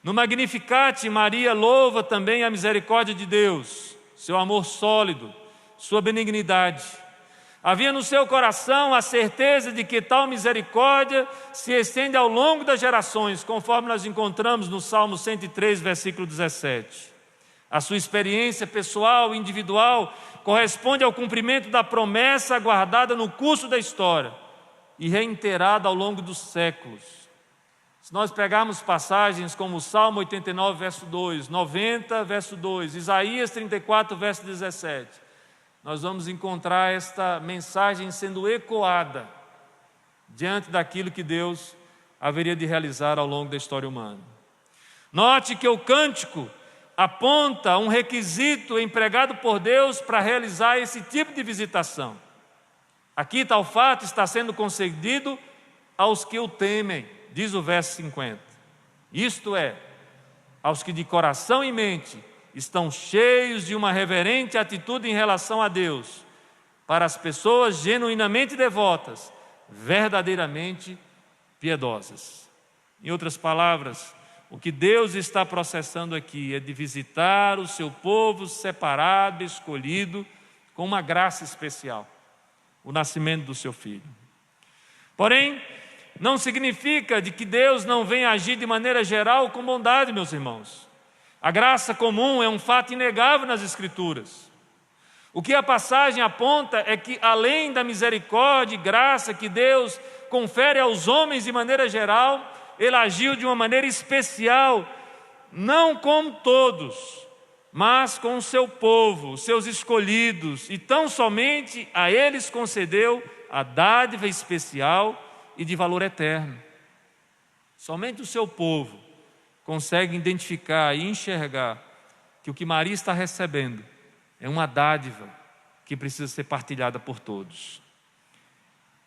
[SPEAKER 1] No Magnificat, Maria louva também a misericórdia de Deus, seu amor sólido, sua benignidade. Havia no seu coração a certeza de que tal misericórdia se estende ao longo das gerações, conforme nós encontramos no Salmo 103, versículo 17. A sua experiência pessoal, individual, corresponde ao cumprimento da promessa aguardada no curso da história e reiterada ao longo dos séculos. Se nós pegarmos passagens como o Salmo 89, verso 2, 90, verso 2, Isaías 34, verso 17, nós vamos encontrar esta mensagem sendo ecoada diante daquilo que Deus haveria de realizar ao longo da história humana. Note que o cântico aponta um requisito empregado por Deus para realizar esse tipo de visitação. Aqui tal fato está sendo concedido aos que o temem, diz o verso 50. Isto é, aos que de coração e mente estão cheios de uma reverente atitude em relação a Deus, para as pessoas genuinamente devotas, verdadeiramente piedosas. Em outras palavras, o que Deus está processando aqui é de visitar o seu povo separado, escolhido, com uma graça especial, o nascimento do seu filho. Porém, não significa de que Deus não venha agir de maneira geral com bondade, meus irmãos. A graça comum é um fato inegável nas Escrituras. O que a passagem aponta é que, além da misericórdia e graça que Deus confere aos homens de maneira geral, Ele agiu de uma maneira especial, não com todos, mas com o seu povo, os seus escolhidos, e tão somente a eles concedeu a dádiva especial e de valor eterno. Somente o seu povo consegue identificar e enxergar que o que Maria está recebendo é uma dádiva que precisa ser partilhada por todos.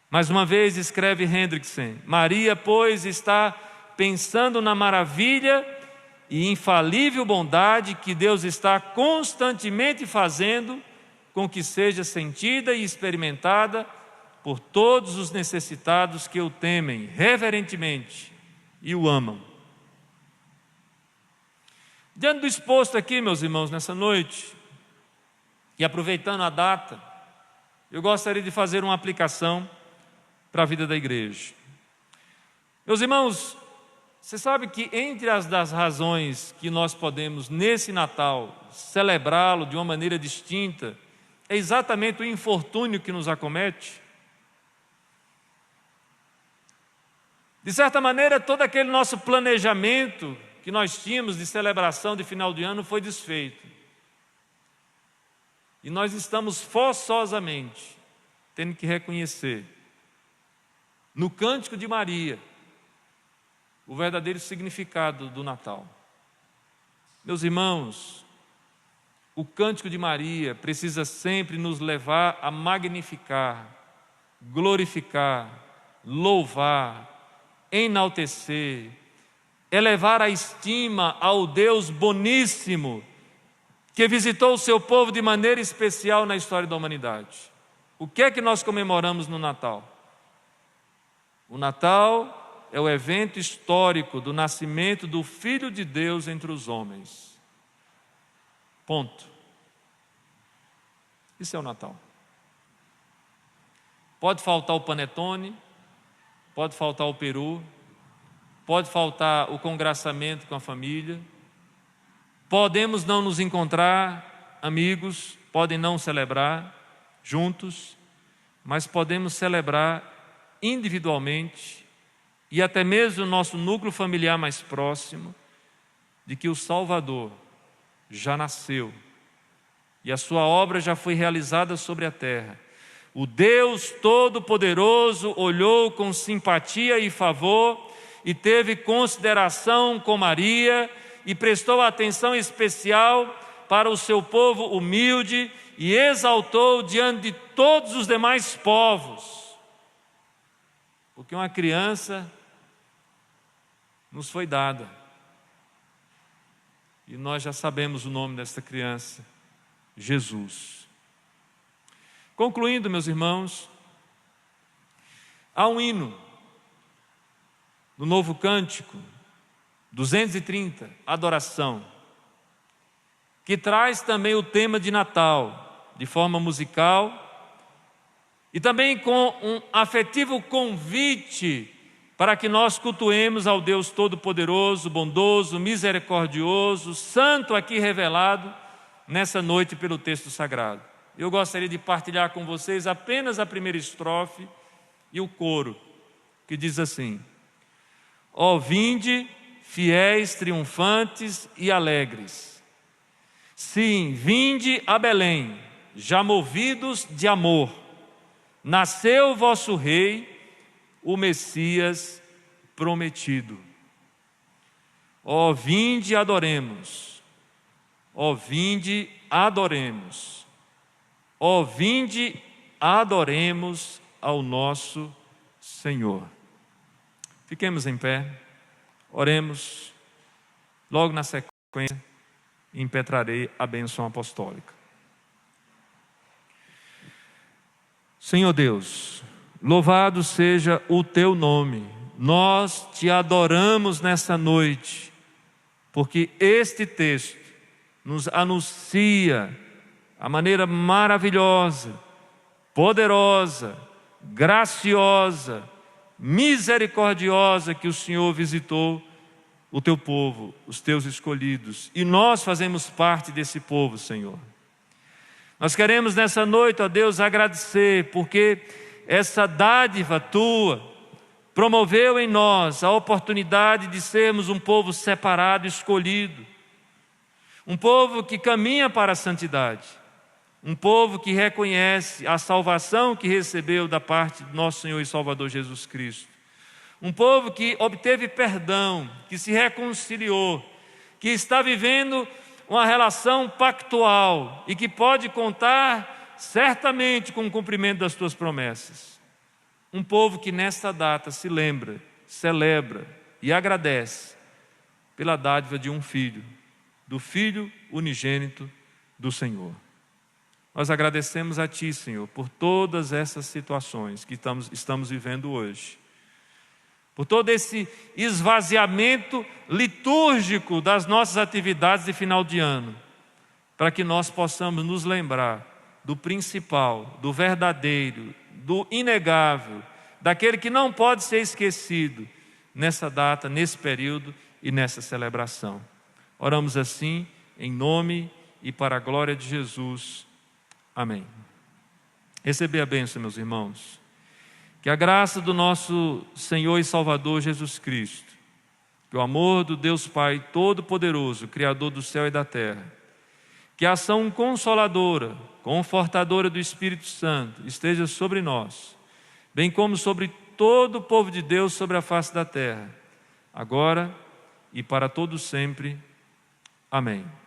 [SPEAKER 1] Mais uma vez, escreve Hendrickson, Maria, pois, está pensando na maravilha e infalível bondade que Deus está constantemente fazendo com que seja sentida e experimentada por todos os necessitados que o temem reverentemente e o amam. Diante do exposto aqui, meus irmãos, nessa noite, e aproveitando a data, eu gostaria de fazer uma aplicação para a vida da igreja. Meus irmãos, você sabe que entre as das razões que nós podemos, nesse Natal, celebrá-lo de uma maneira distinta, é exatamente o infortúnio que nos acomete? De certa maneira, todo aquele nosso planejamento que nós tínhamos de celebração de final de ano foi desfeito. E nós estamos forçosamente tendo que reconhecer, no Cântico de Maria, o verdadeiro significado do Natal. Meus irmãos, o Cântico de Maria precisa sempre nos levar a magnificar, glorificar, louvar, enaltecer, elevar a estima ao Deus boníssimo, que visitou o seu povo de maneira especial na história da humanidade. O que é que nós comemoramos no Natal? O Natal é o evento histórico do nascimento do Filho de Deus entre os homens. Ponto. Isso é o Natal. Pode faltar o panetone, pode faltar o peru, pode faltar o congraçamento com a família, podemos não nos encontrar, amigos, podem não celebrar juntos, mas podemos celebrar individualmente e até mesmo o nosso núcleo familiar mais próximo, de que o Salvador já nasceu e a sua obra já foi realizada sobre a terra. O Deus Todo-Poderoso olhou com simpatia e favor e teve consideração com Maria e prestou atenção especial para o seu povo humilde e exaltou diante de todos os demais povos. Porque uma criança nos foi dada. E nós já sabemos o nome dessa criança, Jesus. Concluindo, meus irmãos, há um hino no Novo Cântico, 230, Adoração, que traz também o tema de Natal, de forma musical, e também com um afetivo convite para que nós cultuemos ao Deus Todo-Poderoso, bondoso, misericordioso, santo aqui revelado nessa noite pelo texto sagrado. Eu gostaria de partilhar com vocês apenas a primeira estrofe e o coro, que diz assim: ó, vinde, fiéis, triunfantes e alegres. Sim, vinde a Belém, já movidos de amor. Nasceu vosso Rei, o Messias prometido. Ó, vinde e adoremos. Ó, vinde, adoremos. Ó, vinde, adoremos ao nosso Senhor. Fiquemos em pé, oremos. Logo na sequência, impetrarei a bênção apostólica. Senhor Deus, louvado seja o teu nome. Nós te adoramos nesta noite, porque este texto nos anuncia a maneira maravilhosa, poderosa, graciosa, misericordiosa que o Senhor visitou o teu povo, os teus escolhidos. E nós fazemos parte desse povo, Senhor. Nós queremos nessa noite, ó Deus, agradecer, porque essa dádiva tua promoveu em nós a oportunidade de sermos um povo separado, escolhido. Um povo que caminha para a santidade. Um povo que reconhece a salvação que recebeu da parte do nosso Senhor e Salvador Jesus Cristo. Um povo que obteve perdão, que se reconciliou, que está vivendo uma relação pactual e que pode contar certamente com o cumprimento das tuas promessas. Um povo que nesta data se lembra, celebra e agradece pela dádiva de um filho, do Filho unigênito do Senhor. Nós agradecemos a Ti, Senhor, por todas essas situações que estamos vivendo hoje. Por todo esse esvaziamento litúrgico das nossas atividades de final de ano, para que nós possamos nos lembrar do principal, do verdadeiro, do inegável, daquele que não pode ser esquecido nessa data, nesse período e nessa celebração. Oramos assim, em nome e para a glória de Jesus. Amém. Receber a bênção, meus irmãos. Que a graça do nosso Senhor e Salvador Jesus Cristo, que o amor do Deus Pai Todo-Poderoso, Criador do céu e da terra, que a ação consoladora, confortadora do Espírito Santo esteja sobre nós, bem como sobre todo o povo de Deus sobre a face da terra, agora e para todo sempre. Amém.